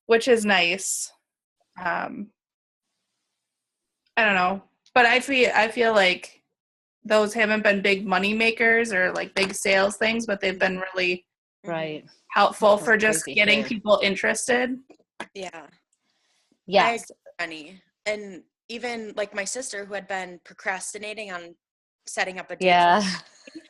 which is nice. I don't know, but I feel like those haven't been big money makers or like big sales things, but they've been really Right. helpful That's for just crazy getting here. people interested. Yeah. Yes. I agree, Jenny. And even like my sister who had been procrastinating on setting up a date Yeah. for me,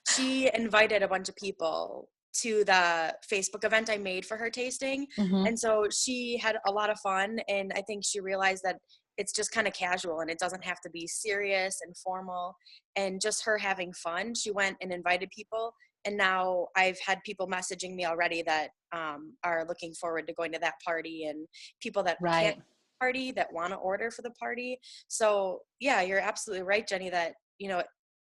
she invited a bunch of people to the Facebook event I made for her tasting. Mhm. And so she had a lot of fun. And I think she realized that it's just kind of casual and it doesn't have to be serious and formal. And just her having fun, she went and invited people. And now I've had people messaging me already that are looking forward to going to that party, and people that Right. can't party that want to order for the party. So yeah, you're absolutely right, Jenny, that,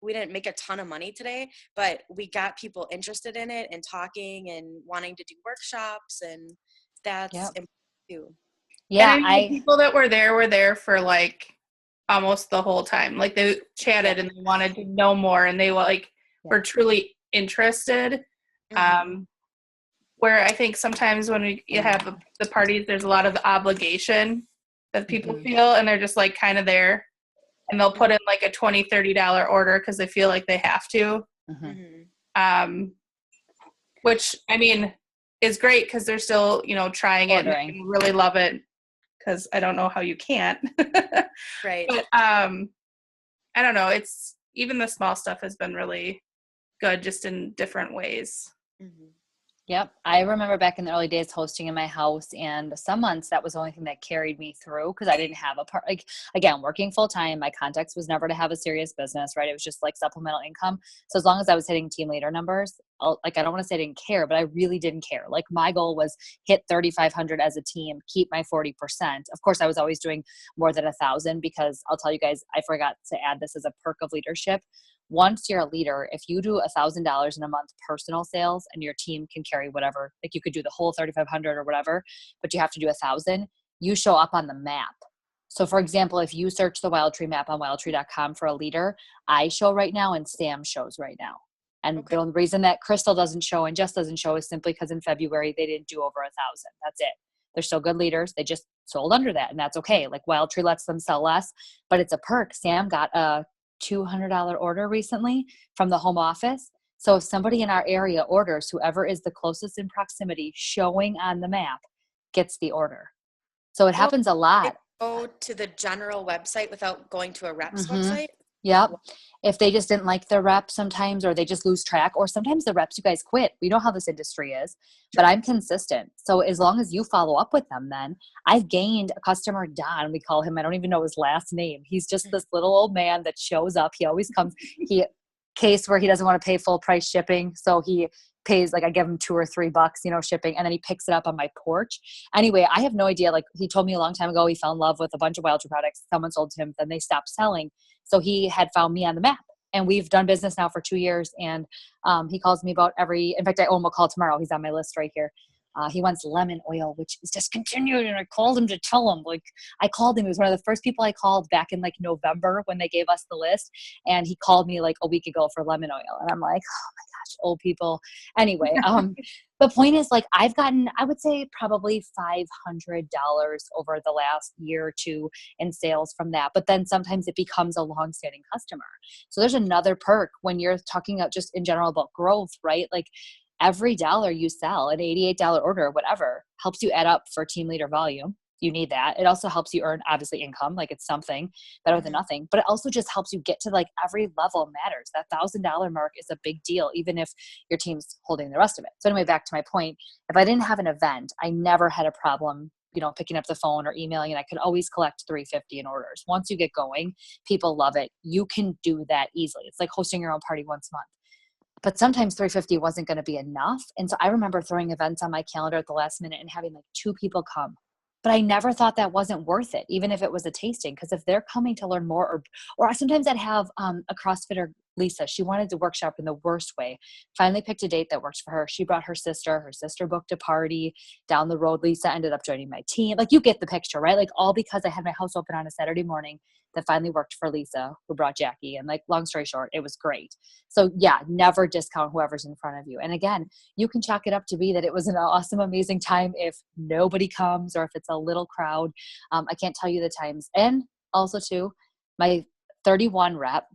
we didn't make a ton of money today, but we got people interested in it and talking and wanting to do workshops, and that's Yep. important too. And I Yeah, mean, the people that were there for like almost the whole time. Like they chatted and they wanted to know more, and they were truly interested. Where I think sometimes when you have the parties, there's a lot of obligation that people feel, and they're just like kind of there, and they'll put in like a $20-$30 order because they feel like they have to. Which I mean is great because they're still trying it and they really love it, because I don't know how you can't. Right. But I don't know, it's even the small stuff has been really good, just in different ways. Yep. I remember back in the early days hosting in my house, and some months that was the only thing that carried me through because I didn't have again, working full time. My context was never to have a serious business, right? It was just like supplemental income. So as long as I was hitting team leader numbers, I don't want to say I didn't care, but I really didn't care. Like my goal was hit 3,500 as a team, keep my 40%. Of course, I was always doing more than 1,000 because I'll tell you guys, I forgot to add this as a perk of leadership. Once you're a leader, if you do $1,000 in a month personal sales and your team can carry whatever, like you could do the whole 3,500 or whatever, but you have to do 1,000, you show up on the map. So for example, if you search the Wildtree map on wildtree.com for a leader, I show right now and Sam shows right now. And the only reason that Crystal doesn't show and Jess doesn't show is simply because in February they didn't do over 1,000. That's it. They're still good leaders. They just sold under that, and that's okay. Like Wildtree lets them sell less, but it's a perk. Sam got a $200 order recently from the home office. So if somebody in our area orders, whoever is the closest in proximity showing on the map gets the order. So it happens a lot. Go to the general website without going to a rep's website? Yep. If they just didn't like the rep sometimes, or they just lose track, or sometimes the reps, you guys quit. We know how this industry is, but I'm consistent. So as long as you follow up with them, then I've gained a customer, Don, we call him. I don't even know his last name. He's just this little old man that shows up. He always comes, case where he doesn't want to pay full price shipping. So he pays, like I give him $2 or $3, shipping, and then he picks it up on my porch. Anyway, I have no idea. Like he told me a long time ago, he fell in love with a bunch of Wildtree products. Someone sold to him, then they stopped selling. So he had found me on the map, and we've done business now for 2 years. And he calls me about in fact, I owe him a call tomorrow. He's on my list right here. He wants lemon oil, which is discontinued. And I called him to tell him, I called him. He was one of the first people I called back in November when they gave us the list. And he called me a week ago for lemon oil. And I'm like, oh my gosh, old people. Anyway, the point is I've gotten, I would say probably $500 over the last year or two in sales from that. But then sometimes it becomes a long-standing customer. So there's another perk when you're talking just in general about growth, right? Every dollar you sell, an $88 order, whatever, helps you add up for team leader volume. You need that. It also helps you earn, obviously, income. It's something better than nothing. But it also just helps you get to every level matters. That $1,000 mark is a big deal, even if your team's holding the rest of it. So anyway, back to my point. If I didn't have an event, I never had a problem, picking up the phone or emailing, and I could always collect $350 in orders. Once you get going, people love it. You can do that easily. It's like hosting your own party once a month. But sometimes $350 wasn't going to be enough. And so I remember throwing events on my calendar at the last minute and having 2 people come. But I never thought that wasn't worth it, even if it was a tasting. Because if they're coming to learn more, or sometimes I'd have a CrossFitter Lisa. She wanted to workshop in the worst way. Finally picked a date that works for her. She brought her sister. Her sister booked a party down the road. Lisa ended up joining my team. Like, you get the picture, right? Like, all because I had my house open on a Saturday morning that finally worked for Lisa, who brought Jackie. And like, long story short, it was great. So yeah, never discount whoever's in front of you. And again, you can chalk it up to be that it was an awesome, amazing time if nobody comes or if it's a little crowd. I can't tell you the times. And also too, my 31 rep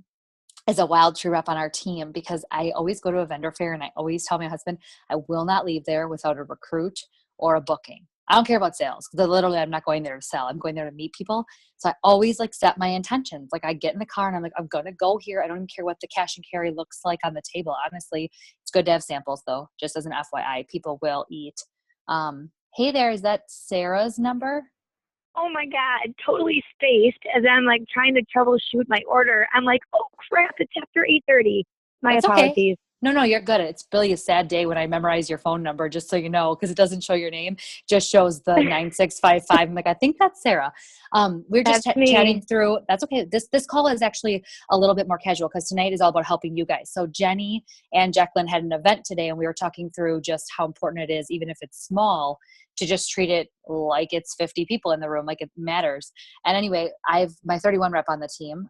is a Wildtree rep on our team, because I always go to a vendor fair and I always tell my husband, I will not leave there without a recruit or a booking. I don't care about sales, because literally I'm not going there to sell. I'm going there to meet people. So I always like set my intentions. Like, I get in the car and I'm like, I'm going to go here. I don't even care what the cash and carry looks like on the table. Honestly, it's good to have samples though, just as an FYI. People will eat. Hey there, is that Sarah's number? Oh my God, totally spaced. As I'm like trying to troubleshoot my order. I'm like, oh crap, it's after 8:30. My That's apologies. okay. No, you're good. It's really a sad day when I memorize your phone number, just so you know, because it doesn't show your name, just shows the 9655. I'm like, I think that's Sarah. We're just That's me. chatting through. That's okay. This call is actually a little bit more casual, because tonight is all about helping you guys. So Jenny and Jacqueline had an event today, and we were talking through just how important it is, even if it's small, to just treat it like it's 50 people in the room, like it matters. And anyway, I've my 31 rep on the team.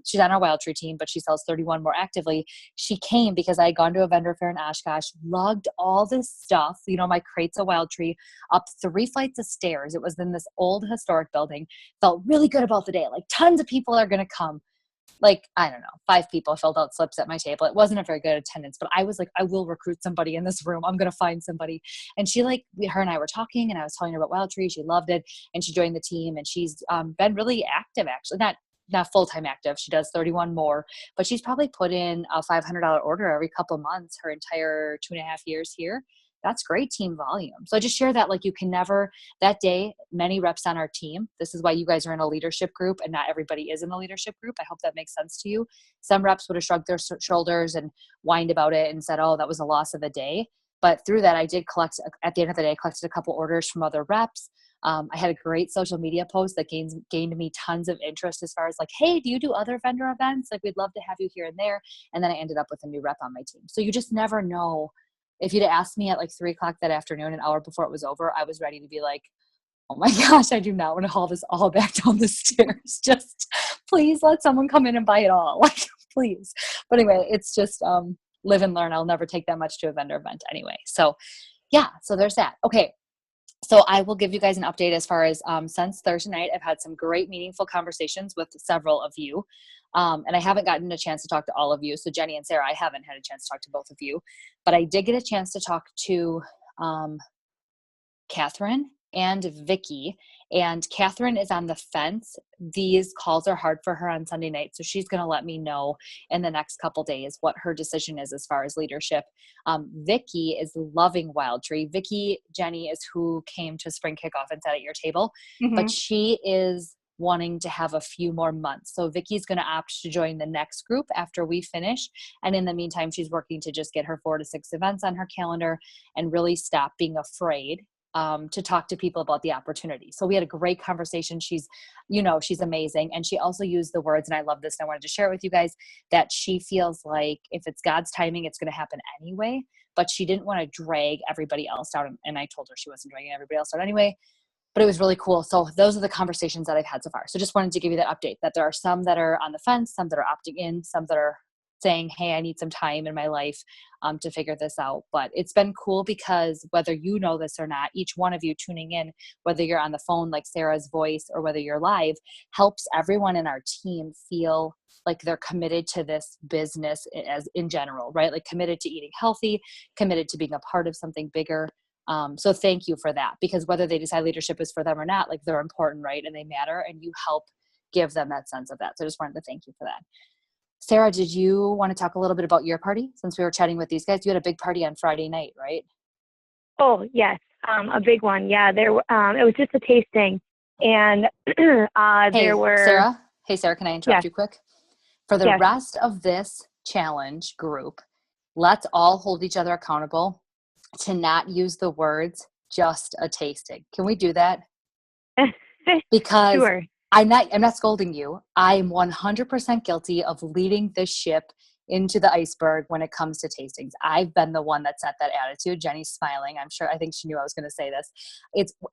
She's on our Wildtree team, but she sells 31 more actively. She came because I had gone to a vendor fair in Oshkosh, lugged all this stuff, my crates of Wildtree, up 3 flights of stairs. It was in this old historic building. Felt really good about the day. Like, tons of people are going to come. Like, I don't know, 5 people filled out slips at my table. It wasn't a very good attendance, but I was like, I will recruit somebody in this room. I'm going to find somebody. And she her and I were talking, and I was telling her about Wildtree. She loved it, and she joined the team, and she's been really active, actually. Not full-time active. She does 31 more, but she's probably put in a $500 order every couple of months, her entire 2.5 years here. That's great team volume. So I just share that, like, you can never, that day, many reps on our team. This is why you guys are in a leadership group, and not everybody is in a leadership group. I hope that makes sense to you. Some reps would have shrugged their shoulders and whined about it and said, oh, that was a loss of a day. But through that, I did collect, at the end of the day, collected a couple orders from other reps. I had a great social media post that gained me tons of interest, as far as like, hey, do you do other vendor events? Like, we'd love to have you here and there. And then I ended up with a new rep on my team. So you just never know. If you'd asked me at like 3:00 that afternoon, an hour before it was over, I was ready to be like, oh my gosh, I do not want to haul this all back down the stairs. Just please let someone come in and buy it all. Like, please. But anyway, it's just live and learn. I'll never take that much to a vendor event anyway. So yeah, so there's that. Okay. So I will give you guys an update as far as since Thursday night, I've had some great meaningful conversations with several of you. And I haven't gotten a chance to talk to all of you. So Jenny and Sarah, I haven't had a chance to talk to both of you, but I did get a chance to talk to Catherine and Vicky. And Catherine is on the fence. These calls are hard for her on Sunday night. So she's going to let me know in the next couple days what her decision is as far as leadership. Vicky is loving Wildtree. Vicky, Jenny, is who came to spring kickoff and sat at your table, but she is wanting to have a few more months. So Vicky's going to opt to join the next group after we finish. And in the meantime, she's working to just get her 4 to 6 events on her calendar and really stop being afraid to talk to people about the opportunity. So we had a great conversation. She's amazing. And she also used the words, and I love this, and I wanted to share it with you guys, that she feels like if it's God's timing, it's going to happen anyway, but she didn't want to drag everybody else down. And I told her she wasn't dragging everybody else down anyway, but it was really cool. So those are the conversations that I've had so far. So just wanted to give you that update, that there are some that are on the fence, some that are opting in, some that are saying, hey, I need some time in my life to figure this out. But it's been cool because whether you know this or not, each one of you tuning in, whether you're on the phone like Sarah's voice or whether you're live, helps everyone in our team feel like they're committed to this business as in general, right? Like committed to eating healthy, committed to being a part of something bigger. So thank you for that, because whether they decide leadership is for them or not, like they're important, right? And they matter, and you help give them that sense of that. So I just wanted to thank you for that. Sarah, did you want to talk a little bit about your party since we were chatting with these guys? You had a big party on Friday night, right? Oh, yes. A big one. Yeah. It was just a tasting. And there were. Sarah? Hey, Sarah, can I interrupt you quick? For the Yes. rest of this challenge group, let's all hold each other accountable to not use the words just a tasting. Can we do that? Because Sure. I'm not scolding you. I'm 100% guilty of leading this ship into the iceberg when it comes to tastings. I've been the one that set that attitude. Jenny's smiling. I think she knew I was going to say this.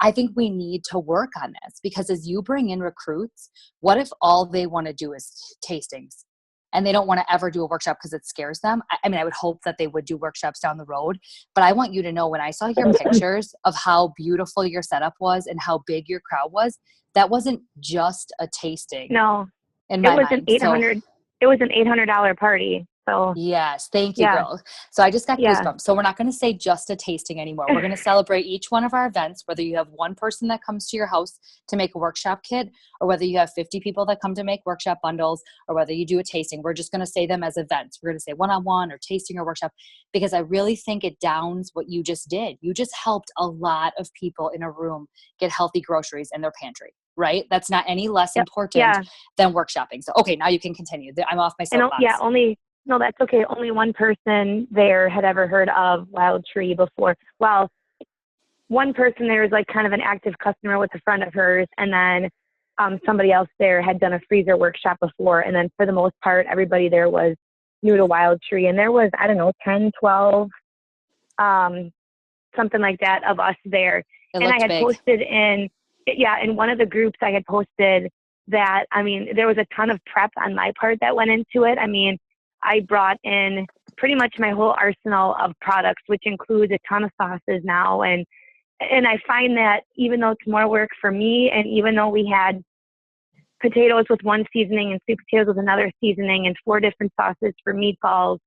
I think we need to work on this, because as you bring in recruits, what if all they want to do is tastings and they don't want to ever do a workshop because it scares them? I mean, I would hope that they would do workshops down the road, but I want you to know, when I saw your pictures of how beautiful your setup was and how big your crowd was, that wasn't just a tasting. No, in my mind. It was an $800 party. So yes, thank you, yeah. girl. So I just got Yeah. goosebumps. So we're not going to say just a tasting anymore. We're going to celebrate each one of our events, whether you have one person that comes to your house to make a workshop kit, or whether you have 50 people that come to make workshop bundles, or whether you do a tasting. We're just going to say them as events. We're going to say one-on-one or tasting or workshop, because I really think it downs what you just did. You just helped a lot of people in a room get healthy groceries in their pantry, right? That's not any less important than workshopping. So, okay, now you can continue. I'm off my soapbox. No, that's okay. Only one person there had ever heard of Wildtree before. Well, one person there was like kind of an active customer with a friend of hers, and then somebody else there had done a freezer workshop before. And then for the most part, everybody there was new to Wildtree. And there was, 10, 12, something like that of us there. And I had posted in one of the groups, I had posted that, there was a ton of prep on my part that went into it. I brought in pretty much my whole arsenal of products, which includes a ton of sauces now. And I find that even though it's more work for me, and even though we had potatoes with one seasoning and sweet potatoes with another seasoning and 4 different sauces for meatballs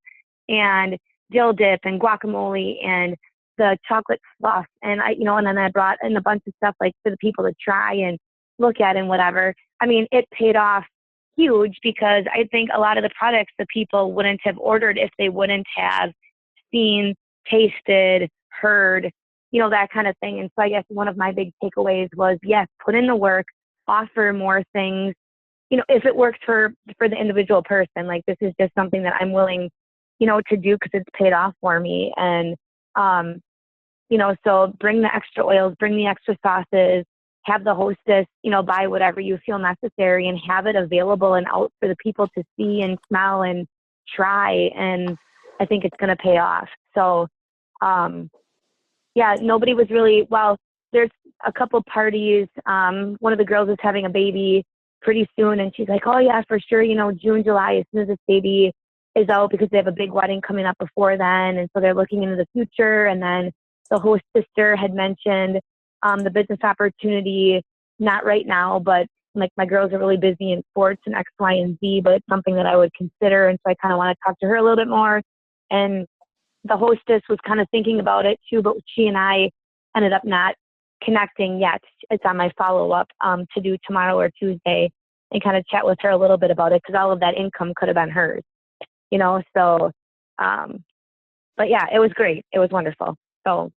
and dill dip and guacamole and the chocolate fluff. And and then I brought in a bunch of stuff like for the people to try and look at and whatever. It paid off huge, because I think a lot of the products the people wouldn't have ordered if they wouldn't have seen, tasted, heard, that kind of thing. And so I guess one of my big takeaways was, yes, put in the work, offer more things, if it works for the individual person. Like, this is just something that I'm willing, to do because it's paid off for me. And, so bring the extra oils, bring the extra sauces, have the hostess, buy whatever you feel necessary and have it available and out for the people to see and smell and try. And I think it's going to pay off. So, nobody was really, there's a couple parties. One of the girls is having a baby pretty soon, and she's like, oh yeah, for sure, June, July, as soon as this baby is out, because they have a big wedding coming up before then. And so they're looking into the future. And then the host sister had mentioned the business opportunity, not right now, but like, my girls are really busy in sports and X, Y, and Z, but it's something that I would consider. And so I kind of want to talk to her a little bit more. And the hostess was kind of thinking about it too, but she and I ended up not connecting yet. It's on my follow-up to do tomorrow or Tuesday, and kind of chat with her a little bit about it, because all of that income could have been hers, so, but yeah, it was great. It was wonderful. So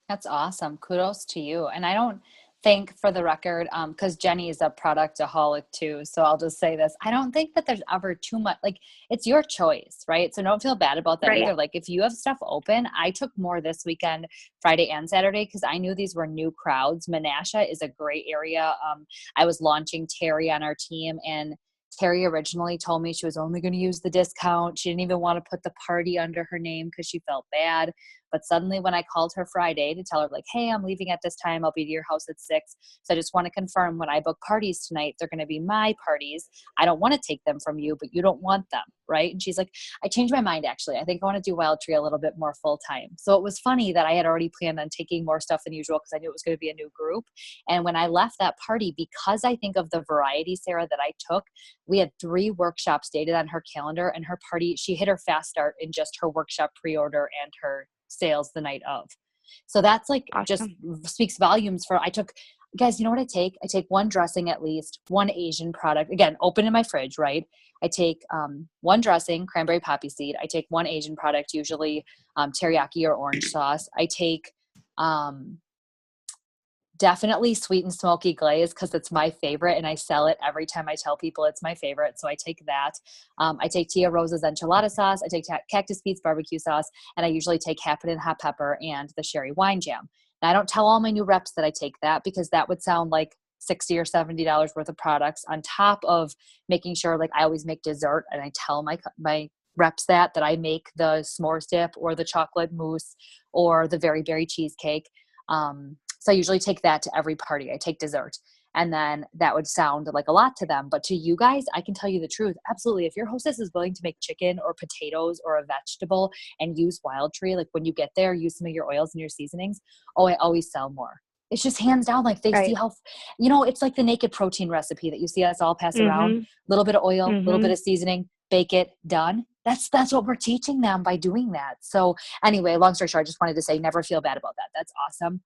that's awesome. Kudos to you. And I don't think, for the record, because Jenny is a productaholic too, so I'll just say this. I don't think that there's ever too much, like, it's your choice, right? So don't feel bad about that either. Like, if you have stuff open, I took more this weekend, Friday and Saturday, because I knew these were new crowds. Menasha is a great area. I was launching Terry on our team, and Terry originally told me she was only going to use the discount. She didn't even want to put the party under her name because she felt bad. But suddenly when I called her Friday to tell her, like, hey, I'm leaving at this time, I'll be to your house at 6. So I just want to confirm, when I book parties tonight, they're going to be my parties. I don't want to take them from you, but you don't want them, right? And she's like, I changed my mind, actually. I think I want to do Wildtree a little bit more full time. So it was funny that I had already planned on taking more stuff than usual, because I knew it was going to be a new group. And when I left that party, because I think of the variety, Sarah, that I took, we had 3 workshops dated on her calendar, and her party, she hit her fast start in just her workshop pre-order and her sales the night of. So that's like, awesome. Just speaks volumes for, guys, you know what I take? I take 1 dressing, at least 1 Asian product, again, open in my fridge, right? I take 1 dressing, cranberry poppy seed. I take 1 Asian product, usually teriyaki or orange sauce. I take definitely sweet and smoky glaze, because it's my favorite, and I sell it every time I tell people it's my favorite. So I take that. I take Tia Rosa's enchilada sauce. I take Cactus Pete's barbecue sauce, and I usually take Happen hot pepper and the sherry wine jam. Now, I don't tell all my new reps that I take that, because that would sound like $60 or $70 worth of products, on top of making sure, like, I always make dessert, and I tell my reps that I make the s'mores dip or the chocolate mousse or the very berry cheesecake. So I usually take that to every party. I take dessert. And then that would sound like a lot to them. But to you guys, I can tell you the truth. Absolutely. If your hostess is willing to make chicken or potatoes or a vegetable and use Wildtree, like when you get there, use some of your oils and your seasonings. Oh, I always sell more. It's just hands down. Like they see how, it's like the naked protein recipe that you see us all pass around. A little bit of oil, a little bit of seasoning, bake it, done. That's what we're teaching them by doing that. So anyway, long story short, I just wanted to say, never feel bad about that. That's awesome.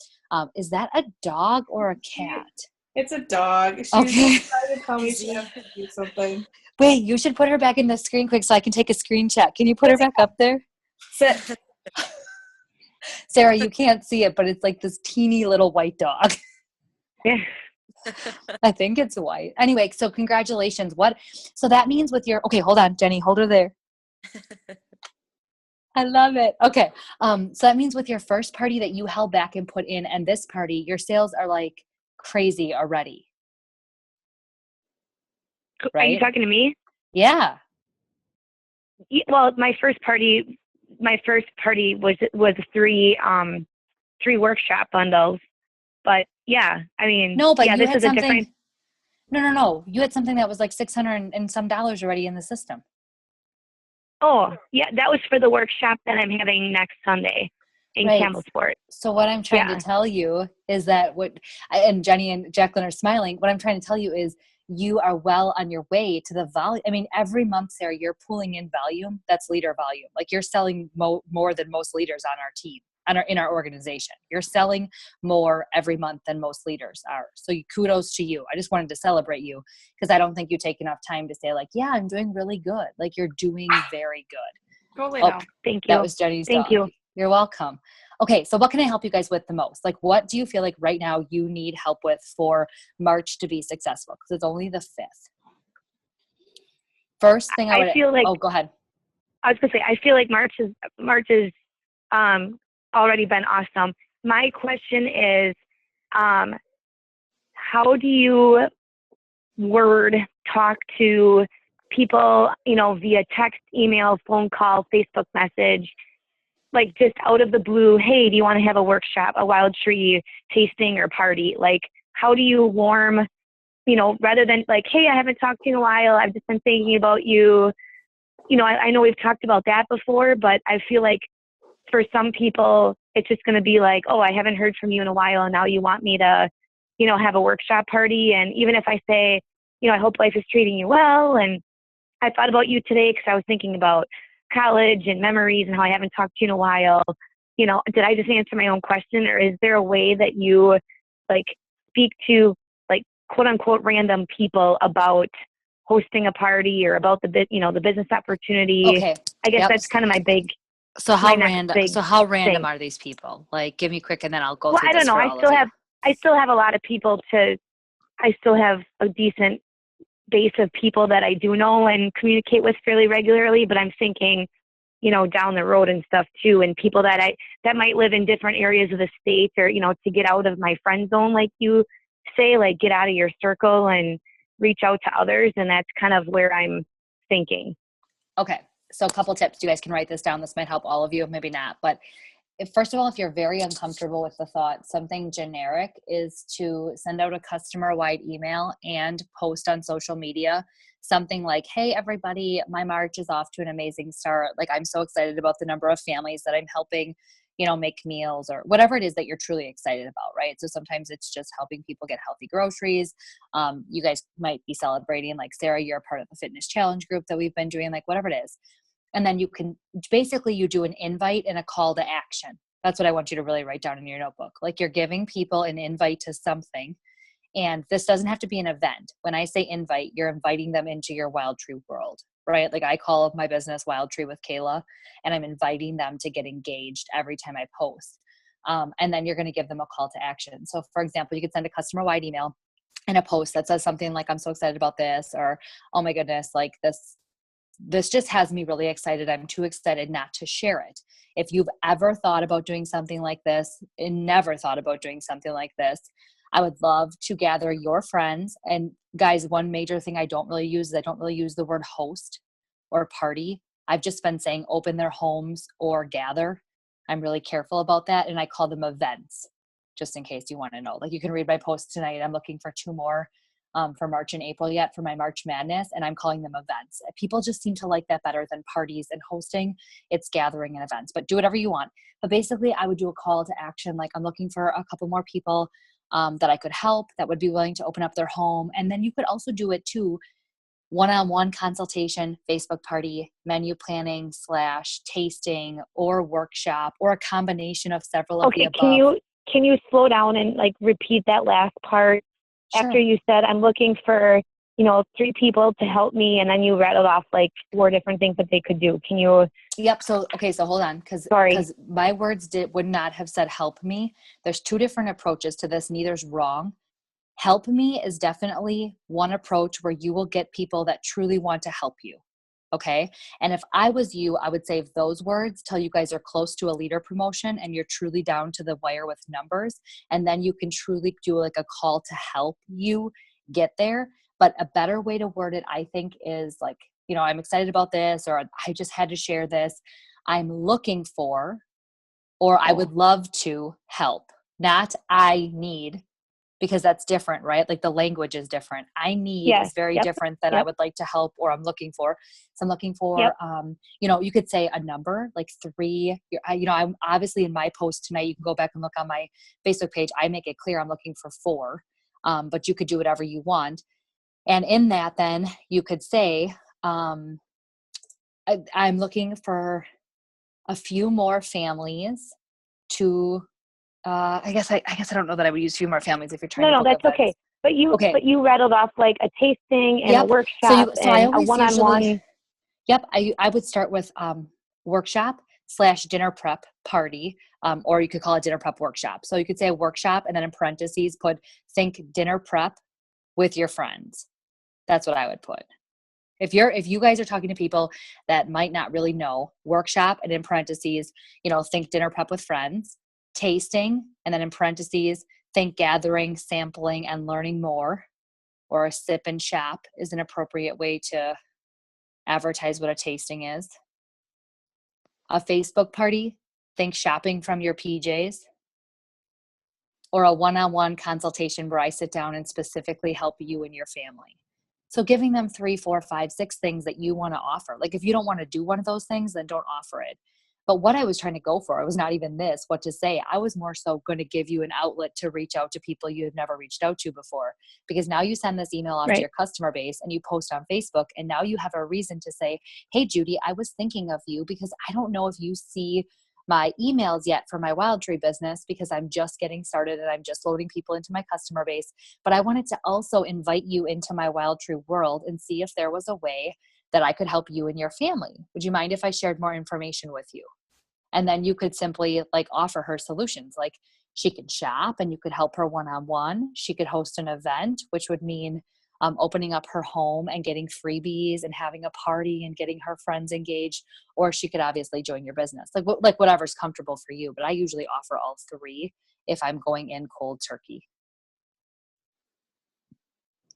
Is that a dog or a cat? It's a dog. She's okay. trying to tell me she has to do something. Wait, you should put her back in the screen quick so I can take a screen check. Can you put her back up there? Sit. Sarah, you can't see it, but it's like this teeny little white dog. Yeah. I think it's white. Anyway, so congratulations. So that means with your, okay, hold on, Jenny, hold her there. I love it. Okay. So that means with your first party that you held back and put in, and this party, your sales are like crazy already. Right? Are you talking to me? Yeah. Well, my first party was three workshop bundles. But yeah, I mean, no, but yeah, you this had is something. a different. No. You had something that was like $600 and some already in the system. Oh, yeah, that was for the workshop that I'm having next Sunday in Campbellsport. So what I'm trying to tell you is that and Jenny and Jacqueline are smiling. What I'm trying to tell you is you are well on your way to the volume. I mean, every month, Sarah, you're pulling in volume. That's leader volume. Like you're selling more than most leaders on our team, in our organization. You're selling more every month than most leaders are. So kudos to you. I just wanted to celebrate you because I don't think you take enough time to say like, yeah, I'm doing really good. Like you're doing very good. Go lay down. Thank you. That was Jenny's Thank dog. you. You're welcome. Okay, so what can I help you guys with the most? Like, what do you feel like right now you need help with for March to be successful? Because it's only the 5th. First thing I feel like. Oh, go ahead. I was gonna say I feel like March is already been awesome. My question is, how do you talk to people, via text, email, phone call, Facebook message, like just out of the blue, hey, do you want to have a workshop, a Wildtree tasting or party? Like, how do you warm, rather than like, hey, I haven't talked to you in a while, I've just been thinking about you. I know we've talked about that before, but I feel like for some people, it's just going to be like, oh, I haven't heard from you in a while, and now you want me to, have a workshop party. And even if I say, I hope life is treating you well, and I thought about you today because I was thinking about college and memories and how I haven't talked to you in a while, did I just answer my own question, or is there a way that you like speak to like quote unquote random people about hosting a party or about the business opportunity? Okay. I guess that's kind of my big. So how random are these people? Like, give me quick, and then I'll go through. I don't know. I still have a lot of people I still have a decent base of people that I do know and communicate with fairly regularly, but I'm thinking, down the road and stuff too, and people that might live in different areas of the state, or, to get out of my friend zone, like you say, like get out of your circle and reach out to others. And that's kind of where I'm thinking. Okay. So a couple tips. You guys can write this down. This might help all of you, maybe not. But first of all, if you're very uncomfortable with the thought, something generic is to send out a customer-wide email and post on social media something like, hey, everybody, my March is off to an amazing start. Like, I'm so excited about the number of families that I'm helping, make meals, or whatever it is that you're truly excited about, right? So sometimes it's just helping people get healthy groceries. You guys might be celebrating, like Sarah, you're a part of the fitness challenge group that we've been doing, like whatever it is. And then you do an invite and a call to action. That's what I want you to really write down in your notebook. Like you're giving people an invite to something. And this doesn't have to be an event. When I say invite, you're inviting them into your Wildtree world, right? Like I call my business Wildtree with Kayla, and I'm inviting them to get engaged every time I post. And then you're going to give them a call to action. So for example, you could send a customer-wide email and a post that says something like, I'm so excited about this, or, oh my goodness, like this just has me really excited. I'm too excited not to share it. If you've ever thought about doing something like this and never thought about doing something like this, I would love to gather your friends. And guys, one major thing I don't really use is I don't really use the word host or party. I've just been saying open their homes or gather. I'm really careful about that. And I call them events, just in case you want to know. Like, you can read my post tonight. I'm looking for 2 more for March and April yet for my March Madness, and I'm calling them events. People just seem to like that better than parties and hosting. It's gathering and events, but do whatever you want. But basically, I would do a call to action. Like, I'm looking for a couple more people that I could help, that would be willing to open up their home. And then you could also do it too, one-on-one consultation, Facebook party, menu planning / tasting or workshop, or a combination of several of the above. Can you slow down and like repeat that last part? Sure. After you said, I'm looking for, 3 people to help me, and then you rattled off like 4 different things that they could do. Can you? Yep. So hold on. Because my words would not have said help me. There's 2 different approaches to this. Neither's wrong. Help me is definitely one approach where you will get people that truly want to help you. Okay. And if I was you, I would save those words till you guys are close to a leader promotion and you're truly down to the wire with numbers. And then you can truly do like a call to help you get there. But a better way to word it, I think, is like, I'm excited about this, or I just had to share this. I'm looking for, or I would love to help, not I need. Because that's different, right? Like the language is different. I need is very different than I would like to help, or I'm looking for. So I'm looking for, you could say a number like 3. I'm obviously in my post tonight, you can go back and look on my Facebook page. I make it clear I'm looking for 4, but you could do whatever you want. And in that, then you could say, I'm looking for a few more families to, I guess I don't know that I would use few more families if you're trying to. No, that's okay. But you rattled off like a tasting and a workshop and a one-on-one. I would start with workshop / dinner prep party, or you could call it dinner prep workshop. So you could say a workshop, and then in parentheses put think dinner prep with your friends. That's what I would put. If you guys are talking to people that might not really know, workshop, and in parentheses, think dinner prep with friends. Tasting, and then in parentheses, think gathering, sampling, and learning more, or a sip and shop is an appropriate way to advertise what a tasting is. A Facebook party, think shopping from your PJs, or a one-on-one consultation where I sit down and specifically help you and your family. So giving them 3, 4, 5, 6 things that you want to offer. Like if you don't want to do one of those things, then don't offer it. But what I was trying to go for, it was not even this, what to say. I was more so going to give you an outlet to reach out to people you have never reached out to before. Because now you send this email off to your customer base and you post on Facebook, and now you have a reason to say, hey, Judy, I was thinking of you because I don't know if you see my emails yet for my Wildtree business because I'm just getting started and I'm just loading people into my customer base. But I wanted to also invite you into my Wildtree world and see if there was a way that I could help you and your family. Would you mind if I shared more information with you? And then you could simply like offer her solutions. Like she could shop and you could help her one-on-one. She could host an event, which would mean opening up her home and getting freebies and having a party and getting her friends engaged. Or she could obviously join your business, like whatever's comfortable for you. But I usually offer all 3 if I'm going in cold turkey.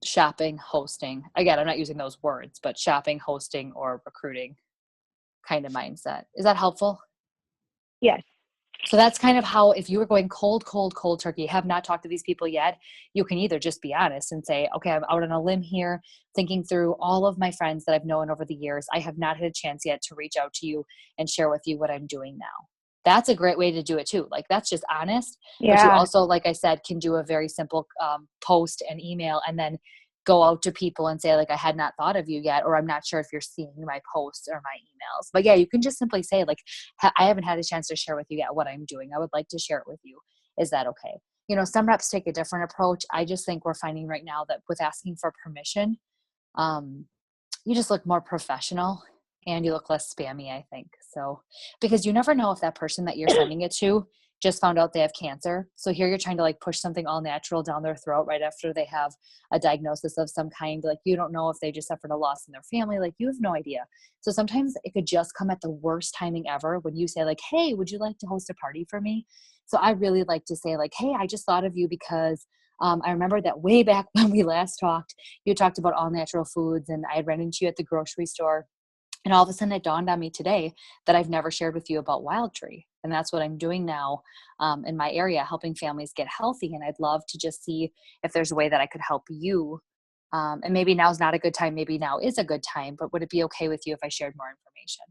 Shopping, hosting. Again, I'm not using those words, but shopping, hosting, or recruiting kind of mindset. Is that helpful? Yes. So that's kind of how, if you were going cold turkey, have not talked to these people yet, you can either just be honest and say, okay, I'm out on a limb here, thinking through all of my friends that I've known over the years. I have not had a chance yet to reach out to you and share with you what I'm doing now. That's a great way to do it too. Like that's just honest. Yeah. But you also, like I said, can do a very simple post and email, and then go out to people and say, like, I had not thought of you yet, or I'm not sure if you're seeing my posts or my emails. But yeah, you can just simply say, like, I haven't had a chance to share with you yet what I'm doing. I would like to share it with you. Is that okay? Some reps take a different approach. I just think we're finding right now that with asking for permission, you just look more professional and you look less spammy, I think. So, because you never know if that person that you're sending it to just found out they have cancer. So here you're trying to like push something all natural down their throat right after they have a diagnosis of some kind. Like you don't know if they just suffered a loss in their family. Like you have no idea. So sometimes it could just come at the worst timing ever when you say like, hey, would you like to host a party for me? So I really like to say like, hey, I just thought of you because I remember that way back when we last talked, you talked about all natural foods, and I had run into you at the grocery store. And all of a sudden it dawned on me today that I've never shared with you about Wildtree. And that's what I'm doing now in my area, helping families get healthy. And I'd love to just see if there's a way that I could help you. And maybe now's not a good time. Maybe now is a good time, but would it be okay with you if I shared more information?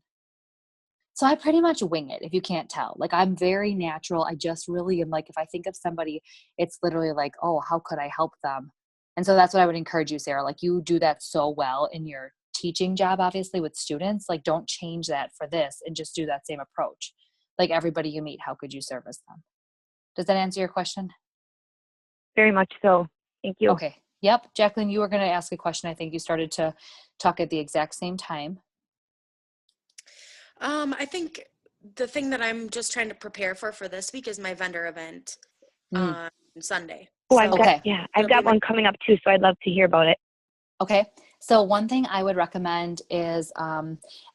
So I pretty much wing it, if you can't tell. Like, I'm very natural. I just really am like, if I think of somebody, it's literally like, oh, how could I help them? And so that's what I would encourage you, Sarah. Like, you do that so well in your teaching job, obviously, with students. Like, don't change that for this and just do that same approach. Like, everybody you meet, how could you service them? Does that answer your question? Very much so. Thank you. Okay. Yep. Jacqueline, you were going to ask a question. I think you started to talk at the exact same time. I think the thing that I'm just trying to prepare for this week is my vendor event on Sunday. Oh, Okay. I've got one coming up too, so I'd love to hear about it. Okay. So one thing I would recommend is,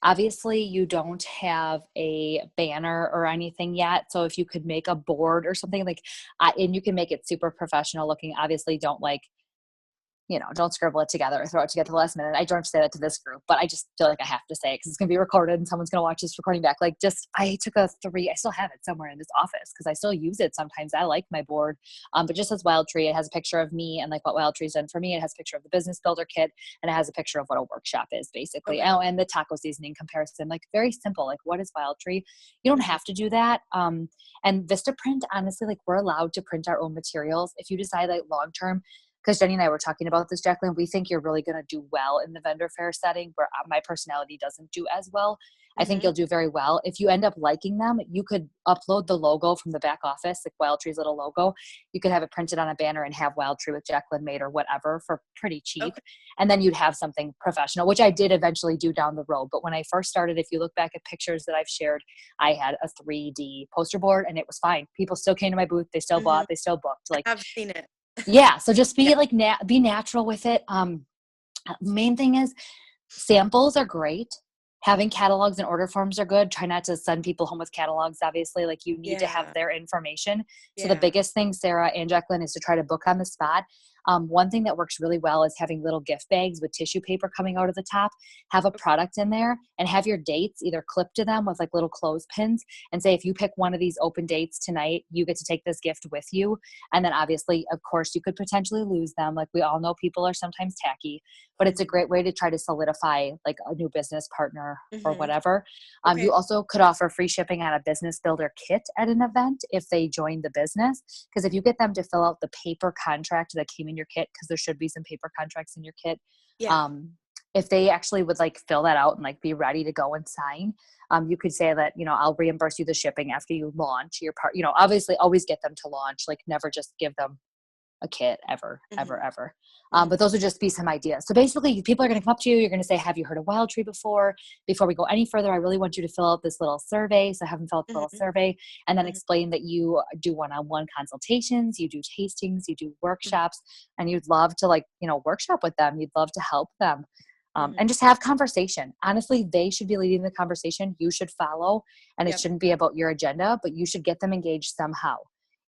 obviously you don't have a banner or anything yet. So if you could make a board or something like, and you can make it super professional looking, obviously don't don't scribble it together or throw it together at the last minute. I don't have to say that to this group, but I just feel like I have to say it because it's going to be recorded and someone's going to watch this recording back. I still have it somewhere in this office because I still use it sometimes. I like my board, but just as Wildtree, it has a picture of me and like what Wildtree's done for me. It has a picture of the business builder kit and it has a picture of what a workshop is basically. Okay. Oh, and the taco seasoning comparison, like very simple. Like, what is Wildtree? You don't have to do that. And Vistaprint, honestly, like we're allowed to print our own materials. If you decide like long-term, because Jenny and I were talking about this, Jacqueline, we think you're really going to do well in the vendor fair setting where my personality doesn't do as well. I think you'll do very well. If you end up liking them, you could upload the logo from the back office, like Wildtree's little logo. You could have it printed on a banner and have Wildtree with Jacqueline made or whatever for pretty cheap. Okay. And then you'd have something professional, which I did eventually do down the road. But when I first started, if you look back at pictures that I've shared, I had a 3D poster board and it was fine. People still came to my booth. They still bought, they still booked. Like, I've seen it. Yeah. So just be be natural with it. Main thing is samples are great. Having catalogs and order forms are good. Try not to send people home with catalogs. Obviously, like you need to have their information. So the biggest thing, Sarah and Jacqueline, is to try to book on the spot. One thing that works really well is having little gift bags with tissue paper coming out of the top. Have a product in there and have your dates either clipped to them with like little clothespins and say, if you pick one of these open dates tonight, you get to take this gift with you. And then obviously, of course, you could potentially lose them. Like we all know people are sometimes tacky, but it's a great way to try to solidify like a new business partner or whatever. You also could offer free shipping on a business builder kit at an event if they join the business. Because if you get them to fill out the paper contract that came in your kit, because there should be some paper contracts in your kit. If they actually would like fill that out and like be ready to go and sign, you could say that, I'll reimburse you the shipping after you launch your part, obviously always get them to launch, like never just give them a kit ever. But those would just be some ideas. So basically people are going to come up to you. You're going to say, have you heard of Wildtree before? Before we go any further, I really want you to fill out this little survey. So have them fill out the little survey and then explain that you do one-on-one consultations, you do tastings, you do workshops, and you'd love to workshop with them. You'd love to help them. And just have conversation. Honestly, they should be leading the conversation. You should follow, and it shouldn't be about your agenda, but you should get them engaged somehow.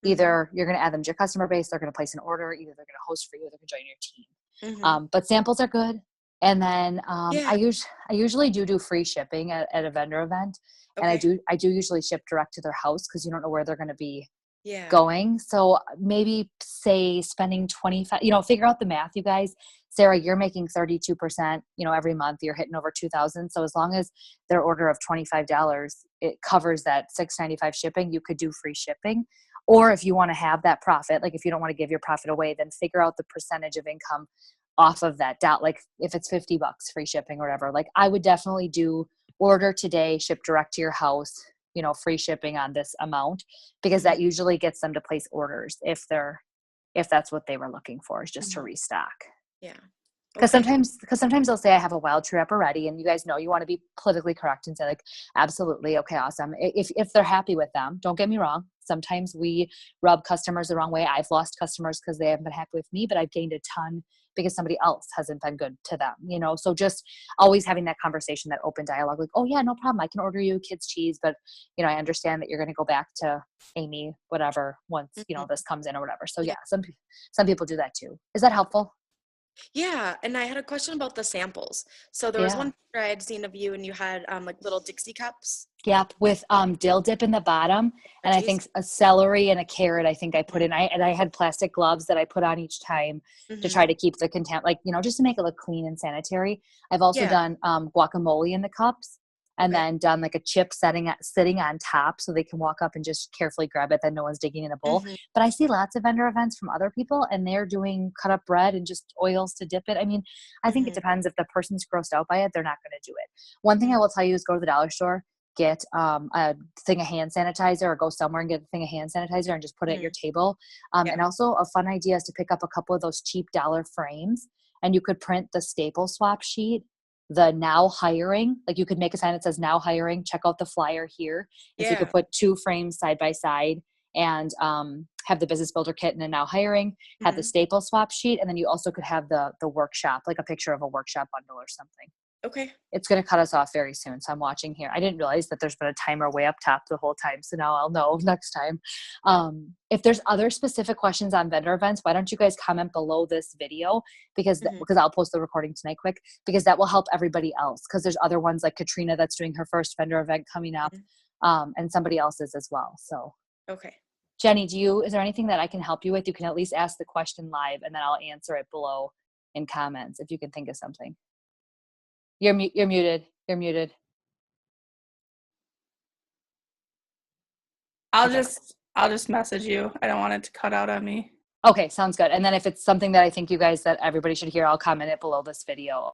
Either you're going to add them to your customer base, they're going to place an order, either they're going to host for you, or they're going to join your team. But samples are good. And then I usually do free shipping at a vendor event. And I do usually ship direct to their house because you don't know where they're going to be going. So maybe say spending 25, figure out the math, you guys. Sarah, you're making 32%, every month you're hitting over 2,000. So as long as their order of $25, it covers that $6.95 shipping, you could do free shipping. Or if you want to have that profit, like if you don't want to give your profit away, then figure out the percentage of income off of that doubt. Like if it's $50 free shipping or whatever, like I would definitely do order today, ship direct to your house, free shipping on this amount, because that usually gets them to place orders if that's what they were looking for, is just to restock. Yeah. Because sometimes they'll say, I have a Wildtree rep already, and you guys know you want to be politically correct and say like, absolutely. Okay, awesome. If they're happy with them, don't get me wrong. Sometimes we rub customers the wrong way. I've lost customers because they haven't been happy with me, but I've gained a ton because somebody else hasn't been good to them, So just always having that conversation, that open dialogue, like, oh yeah, no problem. I can order you kids cheese, but I understand that you're going to go back to Amy, whatever, once, this comes in or whatever. So yeah, some people do that too. Is that helpful? Yeah, and I had a question about the samples. So there was Yeah. one picture I had seen of you, and you had like little Dixie cups. Yep, with dill dip in the bottom, and I Veggies. think a celery and a carrot. I think I put Mm-hmm. in. I had plastic gloves that I put on each time to Mm-hmm. try to keep the content, like just to make it look clean and sanitary. I've also Yeah. done guacamole in the cups, and Okay. then done like a chip sitting on top, so they can walk up and just carefully grab it. That no one's digging in a bowl. Mm-hmm. But I see lots of vendor events from other people, and they're doing cut up bread and just oils to dip it. I mean, I think it Mm-hmm. depends. If the person's grossed out by it, they're not going to do it. One thing I Mm-hmm. will tell you is go to the dollar store, get a thing of hand sanitizer, or go somewhere and get a thing of hand sanitizer and just put it at Mm-hmm. your table. Yeah. And also a fun idea is to pick up a couple of those cheap dollar frames, and you could print the staple swap sheet, the now hiring, like you could make a sign that says now hiring, check out the flyer here. And so you Yeah. could put two frames side by side, and have the business builder kit and then now hiring, have the Mm-hmm. staple swap sheet, and then you also could have the workshop, like a picture of a workshop bundle or something. Okay. It's going to cut us off very soon. So I'm watching here. I didn't realize that there's been a timer way up top the whole time. So now I'll know next time. If there's other specific questions on vendor events, why don't you guys comment below this video, because Mm-hmm. I'll post the recording tonight quick, because that will help everybody else. Because there's other ones like Katrina that's doing her first vendor event coming up, and somebody else's as well. So Okay. Jenny, is there anything that I can help you with? You can at least ask the question live, and then I'll answer it below in comments if you can think of something. You're muted. You're muted. I'll Okay. just message you. I don't want it to cut out on me. Okay, sounds good. And then if it's something that I think that everybody should hear, I'll comment it below this video.